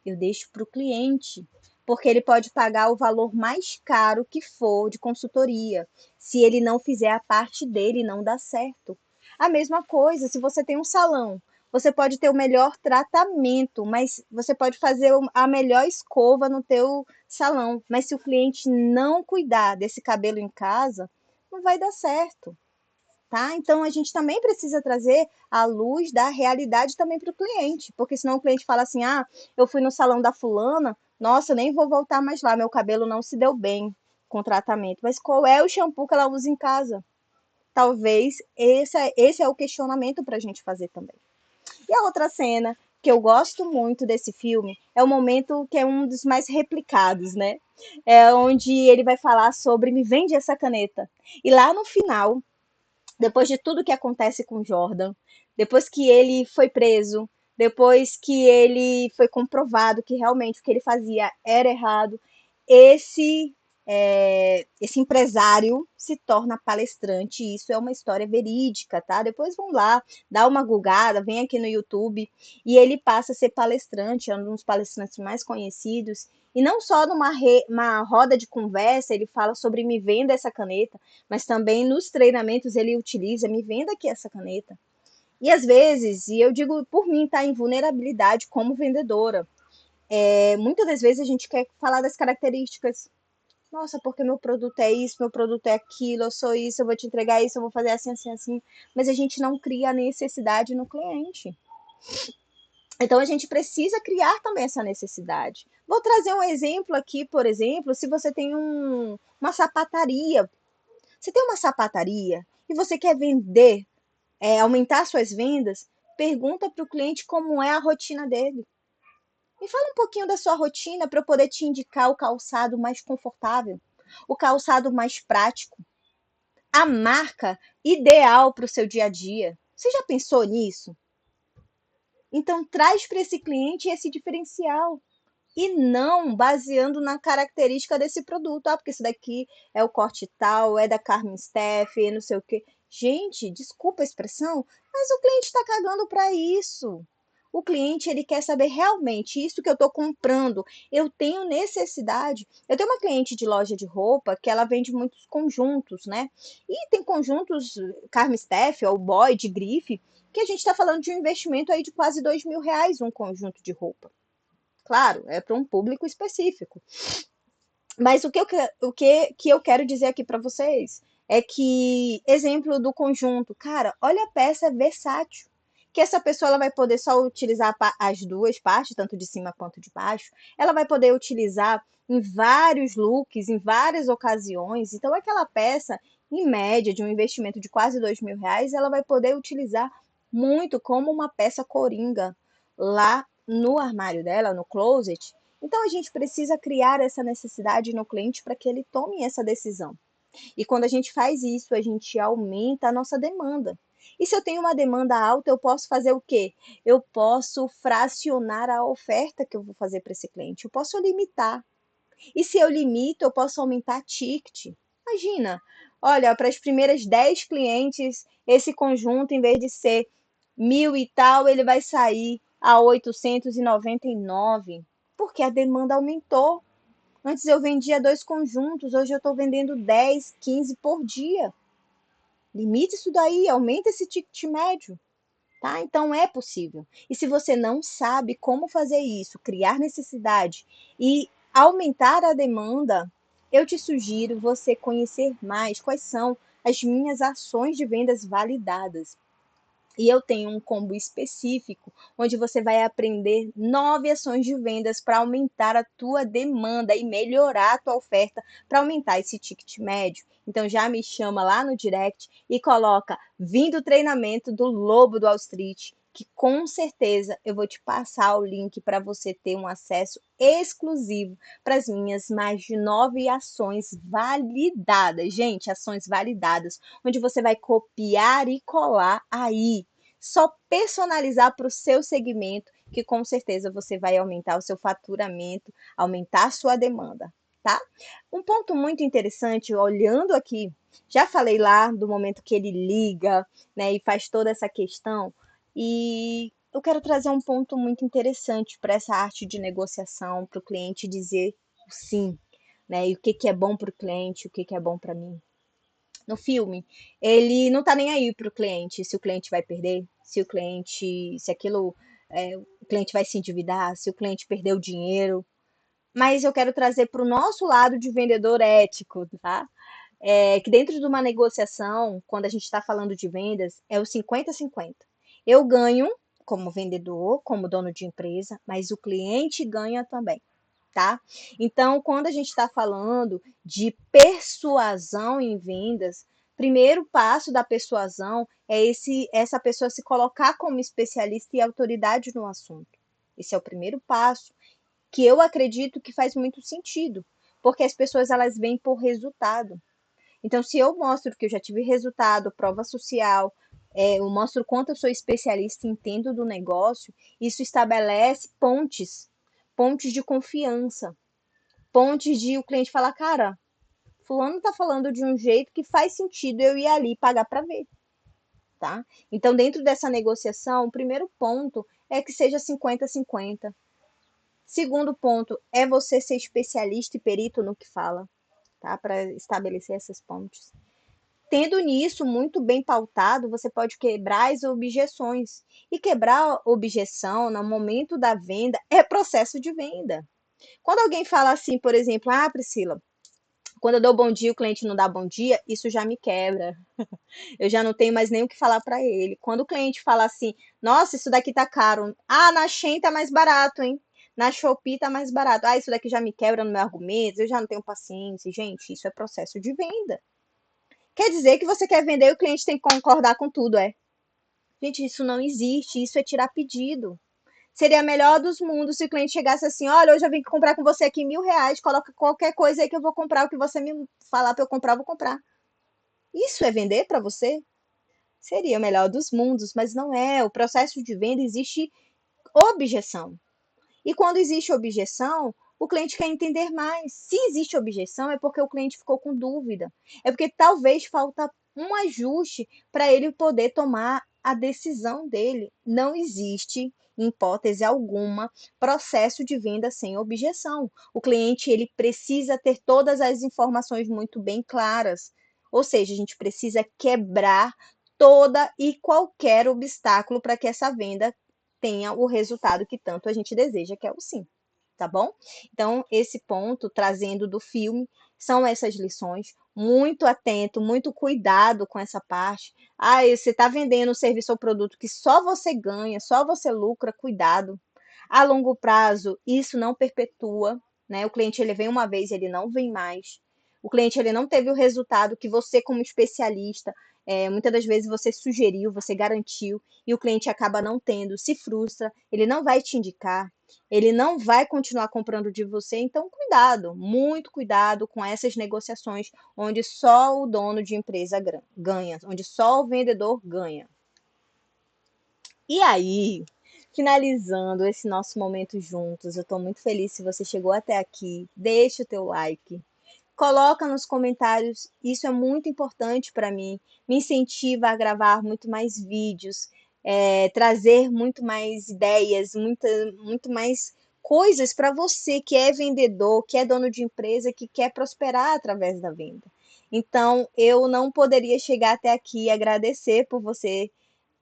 Eu deixo para o cliente, porque ele pode pagar o valor mais caro que for de consultoria. Se ele não fizer a parte dele, não dá certo. A mesma coisa, se você tem um salão, você pode ter o melhor tratamento, mas você pode fazer a melhor escova no teu salão, mas se o cliente não cuidar desse cabelo em casa, não vai dar certo. Tá? Então a gente também precisa trazer a luz da realidade também para o cliente, porque senão o cliente fala assim: ah, eu fui no salão da fulana, nossa, nem vou voltar mais lá, meu cabelo não se deu bem com o tratamento. Mas qual é o shampoo que ela usa em casa? Talvez esse é o questionamento para a gente fazer também. E a outra cena que eu gosto muito desse filme é o momento que é um dos mais replicados, né? É onde ele vai falar sobre me vende essa caneta. E lá no final, depois de tudo que acontece com Jordan, depois que ele foi preso, depois que ele foi comprovado que realmente o que ele fazia era errado, esse empresário se torna palestrante. E isso é uma história verídica, tá? Depois vão lá, dá uma googada, vem aqui no YouTube, e ele passa a ser palestrante, é um dos palestrantes mais conhecidos. E não só uma roda de conversa, ele fala sobre me venda essa caneta, mas também nos treinamentos ele utiliza, me venda aqui essa caneta. E às vezes, e eu digo por mim, tá em vulnerabilidade como vendedora. Muitas das vezes a gente quer falar das características. Nossa, porque meu produto é isso, meu produto é aquilo, eu sou isso, eu vou te entregar isso, eu vou fazer assim, assim, assim. Mas a gente não cria a necessidade no cliente. Então a gente precisa criar também essa necessidade. Vou trazer um exemplo aqui, por exemplo, se você tem uma sapataria. Você tem uma sapataria e você quer vender, aumentar suas vendas, pergunta para o cliente como é a rotina dele. Me fala um pouquinho da sua rotina para eu poder te indicar o calçado mais confortável, o calçado mais prático, a marca ideal para o seu dia a dia. Você já pensou nisso? Então traz para esse cliente esse diferencial. E não baseando na característica desse produto. Ah, porque isso daqui é o corte tal, é da Carmen Steff, não sei o quê. Gente, desculpa a expressão, mas o cliente está cagando para isso. O cliente ele quer saber realmente isso que eu estou comprando. Eu tenho necessidade. Eu tenho uma cliente de loja de roupa que ela vende muitos conjuntos, né? E tem conjuntos Carmen Steff ou Boy de grife que a gente está falando de um investimento aí de quase R$ 2.000 um conjunto de roupa. Claro, é para um público específico. Mas que eu quero dizer aqui para vocês é que, exemplo do conjunto, cara, olha a peça versátil. Que essa pessoa ela vai poder só utilizar as duas partes, tanto de cima quanto de baixo. Ela vai poder utilizar em vários looks, em várias ocasiões. Então, aquela peça, em média, de um investimento de quase R$ 2.000, ela vai poder utilizar muito como uma peça coringa lá no armário dela, no closet. Então a gente precisa criar essa necessidade no cliente para que ele tome essa decisão. E quando a gente faz isso, a gente aumenta a nossa demanda. E se eu tenho uma demanda alta, eu posso fazer o quê? Eu posso fracionar a oferta que eu vou fazer para esse cliente. Eu posso limitar. E se eu limito, eu posso aumentar ticket. Imagina, olha, para as primeiras 10 clientes, esse conjunto, em vez de ser 1.000 e tal, ele vai sair a 899, porque a demanda aumentou. Antes eu vendia 2 conjuntos, hoje eu estou vendendo 10, 15 por dia. Limite isso daí, aumenta esse ticket médio, tá? Então é possível. E se você não sabe como fazer isso, criar necessidade e aumentar a demanda, eu te sugiro você conhecer mais quais são as minhas ações de vendas validadas. E eu tenho um combo específico, onde você vai aprender 9 ações de vendas para aumentar a tua demanda e melhorar a tua oferta para aumentar esse ticket médio. Então já me chama lá no direct e coloca vindo treinamento do Lobo do Wall Street, que com certeza eu vou te passar o link para você ter um acesso exclusivo para as minhas mais de 9 ações validadas. Gente, ações validadas, onde você vai copiar e colar aí. Só personalizar para o seu segmento, que com certeza você vai aumentar o seu faturamento, aumentar a sua demanda, tá? Um ponto muito interessante, olhando aqui, já falei lá do momento que ele liga, né, e faz toda essa questão, e eu quero trazer um ponto muito interessante para essa arte de negociação, para o cliente dizer sim, né? E o que que é bom para o cliente, o que que é bom para mim. No filme, ele não tá nem aí para o cliente, se o cliente vai perder, se aquilo, o cliente vai se endividar, se o cliente perdeu o dinheiro. Mas eu quero trazer para o nosso lado de vendedor ético, tá? Que dentro de uma negociação, quando a gente está falando de vendas, é o 50-50. Eu ganho como vendedor, como dono de empresa, mas o cliente ganha também, tá? Então, quando a gente está falando de persuasão em vendas, Primeiro passo da persuasão é essa pessoa se colocar como especialista e autoridade no assunto. Esse é o primeiro passo, que eu acredito que faz muito sentido, porque as pessoas elas vêm por resultado. Então, se eu mostro que eu já tive resultado, prova social, eu mostro quanto eu sou especialista e entendo do negócio, isso estabelece pontes, pontes de confiança, pontes de o cliente falar, cara, fulano tá falando de um jeito que faz sentido eu ir ali pagar para ver, tá? Então, dentro dessa negociação, o primeiro ponto é que seja 50-50. Segundo ponto é você ser especialista e perito no que fala, tá? Para estabelecer essas pontes. Tendo nisso muito bem pautado, você pode quebrar as objeções. E quebrar objeção no momento da venda é processo de venda. Quando alguém fala assim, por exemplo, ah, Priscila, quando eu dou bom dia, o cliente não dá bom dia, isso já me quebra. Eu já não tenho mais nem o que falar para ele. Quando o cliente fala assim, nossa, isso daqui tá caro. Ah, na Shein tá mais barato, hein? Na Shopee tá mais barato. Ah, isso daqui já me quebra no meu argumento, eu já não tenho paciência. Gente, isso é processo de venda. Quer dizer que você quer vender e o cliente tem que concordar com tudo, é? Gente, isso não existe, isso é tirar pedido. Seria a melhor dos mundos se o cliente chegasse assim, olha, hoje eu vim comprar com você aqui R$ 1.000, coloca qualquer coisa aí que eu vou comprar, o que você me falar para eu comprar, eu vou comprar. Isso é vender para você? Seria o melhor dos mundos, mas não é. O processo de venda existe objeção. E quando existe objeção, o cliente quer entender mais. Se existe objeção, é porque o cliente ficou com dúvida. É porque talvez falta um ajuste para ele poder tomar a decisão dele. Não existe, em hipótese alguma, processo de venda sem objeção. O cliente ele precisa ter todas as informações muito bem claras. Ou seja, a gente precisa quebrar toda e qualquer obstáculo para que essa venda tenha o resultado que tanto a gente deseja, que é o sim, tá bom? Então, esse ponto, trazendo do filme, são essas lições. Muito atento, muito cuidado com essa parte. Ah, você está vendendo um serviço ou produto que só você ganha, só você lucra, cuidado. A longo prazo, isso não perpetua, né? O cliente ele vem uma vez, ele não vem mais. O cliente ele não teve o resultado que você, como especialista, muitas das vezes você sugeriu, você garantiu, e o cliente acaba não tendo, se frustra, ele não vai te indicar, ele não vai continuar comprando de você. Então, cuidado, muito cuidado com essas negociações onde só o dono de empresa ganha, onde só o vendedor ganha. E aí, finalizando esse nosso momento juntos, eu estou muito feliz se você chegou até aqui. Deixa o teu like. Coloca nos comentários, isso é muito importante para mim. Me incentiva a gravar muito mais vídeos, trazer muito mais ideias, muito mais coisas para você que é vendedor, que é dono de empresa, que quer prosperar através da venda. Então, eu não poderia chegar até aqui e agradecer por você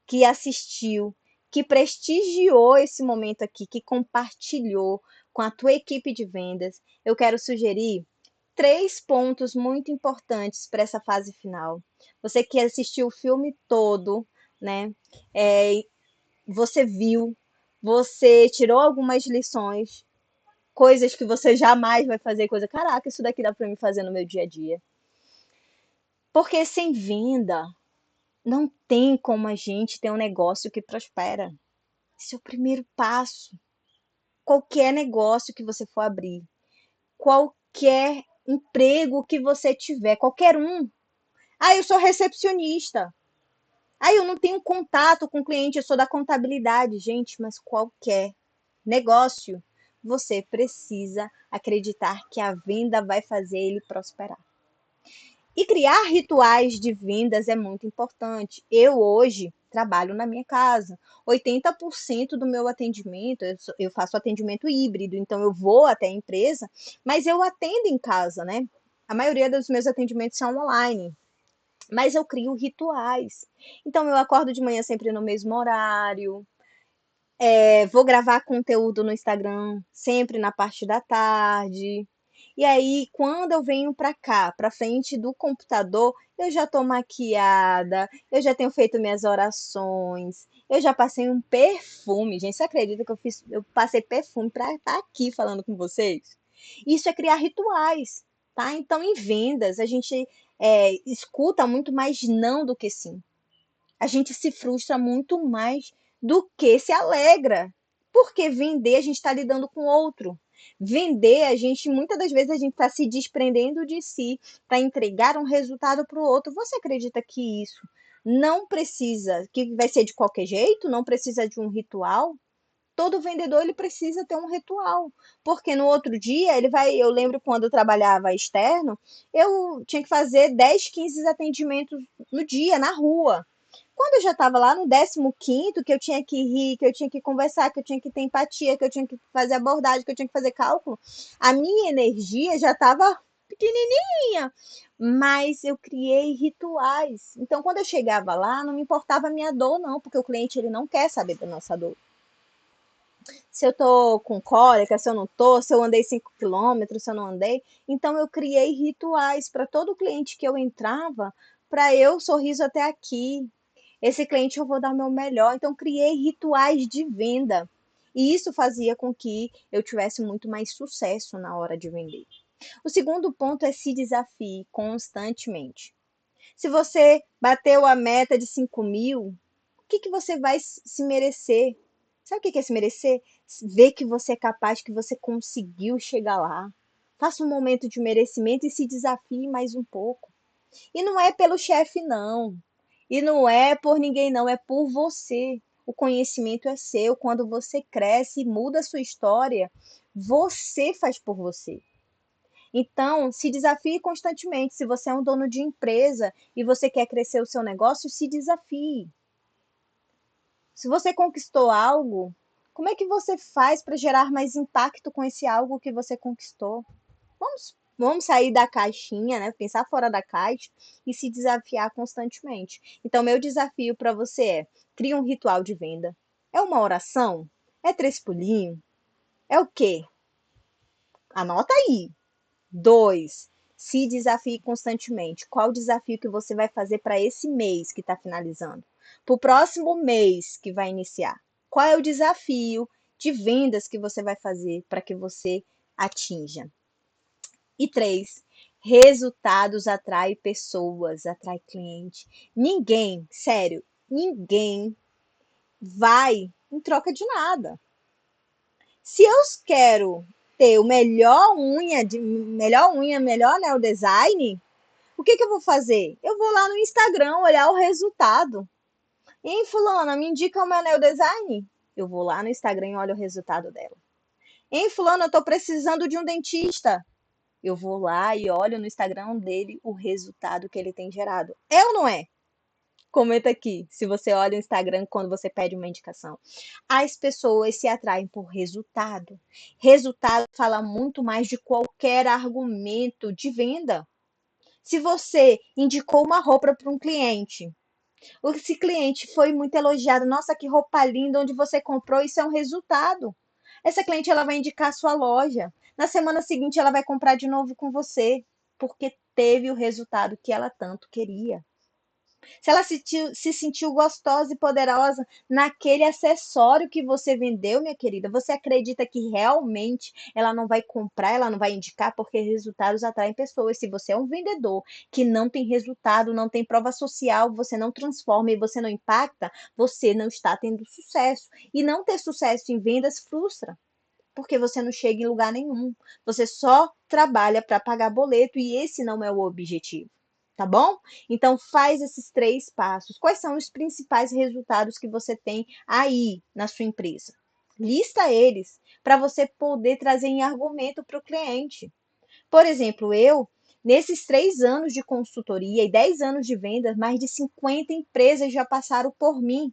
que assistiu, que prestigiou esse momento aqui, que compartilhou com a tua equipe de vendas. Eu quero sugerir 3 pontos muito importantes para essa fase final. Você que assistiu o filme todo, né? Você viu, você tirou algumas lições, coisas que você jamais vai fazer, coisa, caraca, isso daqui dá para me fazer no meu dia a dia. Porque sem venda, não tem como a gente ter um negócio que prospera. Esse é o primeiro passo. Qualquer negócio que você for abrir, qualquer emprego que você tiver, qualquer um. Ah, eu sou recepcionista. Ah, eu não tenho contato com o cliente, eu sou da contabilidade. Gente, mas qualquer negócio, você precisa acreditar que a venda vai fazer ele prosperar. E criar rituais de vendas é muito importante. Eu hoje trabalho na minha casa. 80% do meu atendimento, eu faço atendimento híbrido, então eu vou até a empresa, mas eu atendo em casa, né? A maioria dos meus atendimentos são online, mas eu crio rituais. Então eu acordo de manhã sempre no mesmo horário, vou gravar conteúdo no Instagram sempre na parte da tarde. E aí, quando eu venho para cá, para frente do computador, eu já estou maquiada, eu já tenho feito minhas orações, eu já passei um perfume. Gente, você acredita que eu passei perfume para estar aqui falando com vocês? Isso é criar rituais, tá? Então, em vendas, a gente escuta muito mais não do que sim. A gente se frustra muito mais do que se alegra. Porque vender, a gente está lidando com outro. Vender, a gente, muitas das vezes, a gente está se desprendendo de si para entregar um resultado para o outro. Você acredita que isso não precisa, que vai ser de qualquer jeito? Não precisa de um ritual? Todo vendedor ele precisa ter um ritual, porque no outro dia ele vai, eu lembro quando eu trabalhava externo, eu tinha que fazer 10, 15 atendimentos no dia na rua. Quando eu já estava lá no 15º, que eu tinha que rir, que eu tinha que conversar, que eu tinha que ter empatia, que eu tinha que fazer abordagem, que eu tinha que fazer cálculo, a minha energia já estava pequenininha, mas eu criei rituais. Então, quando eu chegava lá, não me importava a minha dor, não, porque o cliente ele não quer saber da nossa dor. Se eu tô com cólica, se eu não tô, se eu andei 5 quilômetros, se eu não andei. Então eu criei rituais para todo cliente que eu entrava, para eu sorriso até aqui. Esse cliente eu vou dar o meu melhor. Então criei rituais de venda. E isso fazia com que eu tivesse muito mais sucesso na hora de vender. O segundo ponto é se desafie constantemente. Se você bateu a meta de 5.000, o que você vai se merecer? Sabe o que é se merecer? Ver que você é capaz, que você conseguiu chegar lá. Faça um momento de merecimento e se desafie mais um pouco. E não é pelo chefe, não. E não é por ninguém, não. É por você. O conhecimento é seu. Quando você cresce e muda a sua história, você faz por você. Então, se desafie constantemente. Se você é um dono de empresa e você quer crescer o seu negócio, se desafie. Se você conquistou algo, como é que você faz para gerar mais impacto com esse algo que você conquistou? Vamos sair da caixinha, né? Pensar fora da caixa e se desafiar constantemente. Então, meu desafio para você é: crie um ritual de venda. É uma oração? É três pulinhos? É o quê? Anota aí. 2, se desafie constantemente. Qual o desafio que você vai fazer para esse mês que está finalizando? Para o próximo mês que vai iniciar? Qual é o desafio de vendas que você vai fazer para que você atinja? E 3, resultados atrai pessoas, atrai cliente. Ninguém, sério, ninguém vai em troca de nada. Se eu quero ter o melhor nail design, o que eu vou fazer? Eu vou lá no Instagram olhar o resultado. E fulana, me indica o meu nail design? Eu vou lá no Instagram e olho o resultado dela. Em fulano, eu estou precisando de um dentista. Eu vou lá e olho no Instagram dele o resultado que ele tem gerado. É ou não é? Comenta aqui se você olha o Instagram quando você pede uma indicação. As pessoas se atraem por resultado. Resultado fala muito mais de qualquer argumento de venda. Se você indicou uma roupa para um cliente, esse cliente foi muito elogiado, nossa, que roupa linda, onde você comprou, isso é um resultado. Essa cliente ela vai indicar a sua loja. Na semana seguinte ela vai comprar de novo com você, porque teve o resultado que ela tanto queria. Se ela se sentiu gostosa e poderosa naquele acessório que você vendeu, minha querida, você acredita que realmente ela não vai comprar, ela não vai indicar, porque resultados atraem pessoas. Se você é um vendedor que não tem resultado, não tem prova social, você não transforma e você não impacta, você não está tendo sucesso. E não ter sucesso em vendas frustra, porque você não chega em lugar nenhum. Você só trabalha para pagar boleto e esse não é o objetivo. Tá bom? Então faz esses 3 passos. Quais são os principais resultados que você tem aí na sua empresa? Lista eles para você poder trazer em argumento para o cliente. Por exemplo, nesses 3 anos de consultoria e 10 anos de vendas, mais de 50 empresas já passaram por mim.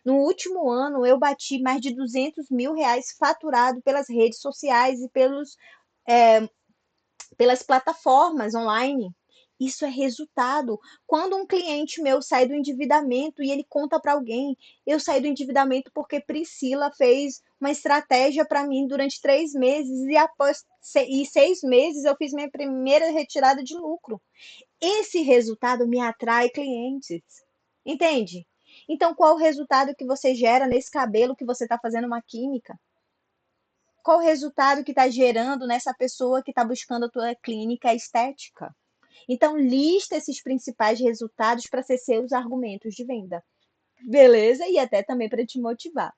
No último ano, eu bati mais de R$ 200.000 faturado pelas redes sociais e pelas plataformas online. Isso é resultado. Quando um cliente meu sai do endividamento e ele conta para alguém, eu saí do endividamento porque Priscila fez uma estratégia para mim durante 3 meses e após 6 meses eu fiz minha primeira retirada de lucro. Esse resultado me atrai clientes. Entende? Então, qual o resultado que você gera nesse cabelo que você está fazendo uma química? Qual o resultado que está gerando nessa pessoa que está buscando a tua clínica estética? Então, lista esses principais resultados para ser seus argumentos de venda. Beleza? E até também para te motivar.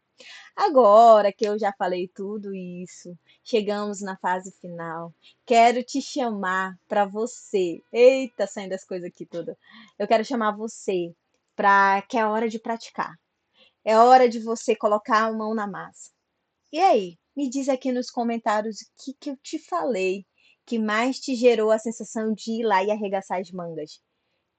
Agora que eu já falei tudo isso, chegamos na fase final. Quero te chamar para você. Eita, saindo as coisas aqui todas. Eu quero chamar você para que é hora de praticar. É hora de você colocar a mão na massa. E aí, me diz aqui nos comentários o que que eu te falei que mais te gerou a sensação de ir lá e arregaçar as mangas.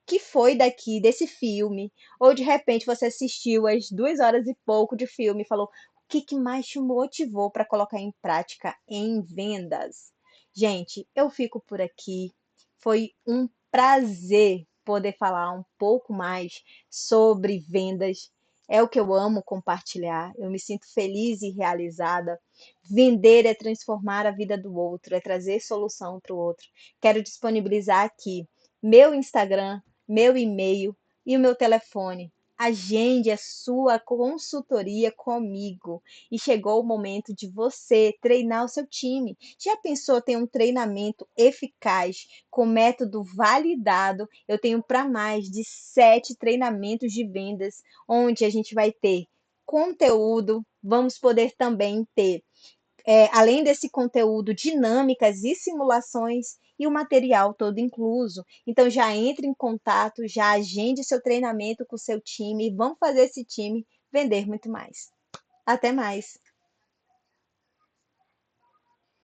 Que foi daqui desse filme? Ou de repente você assistiu as 2 horas e pouco de filme e falou o que que mais te motivou para colocar em prática em vendas? Gente, eu fico por aqui. Foi um prazer poder falar um pouco mais sobre vendas. É o que eu amo compartilhar. Eu me sinto feliz e realizada. Vender é transformar a vida do outro, é trazer solução para o outro. Quero disponibilizar aqui meu Instagram, meu e-mail e o meu telefone. Agende a sua consultoria comigo. E chegou o momento de você treinar o seu time. Já pensou ter um treinamento eficaz, com método validado? Eu tenho para mais de 7 treinamentos de vendas, onde a gente vai ter conteúdo, vamos poder também ter além desse conteúdo, dinâmicas e simulações e o material todo incluso. Então já entre em contato, já agende seu treinamento com o seu time e vamos fazer esse time vender muito mais. Até mais!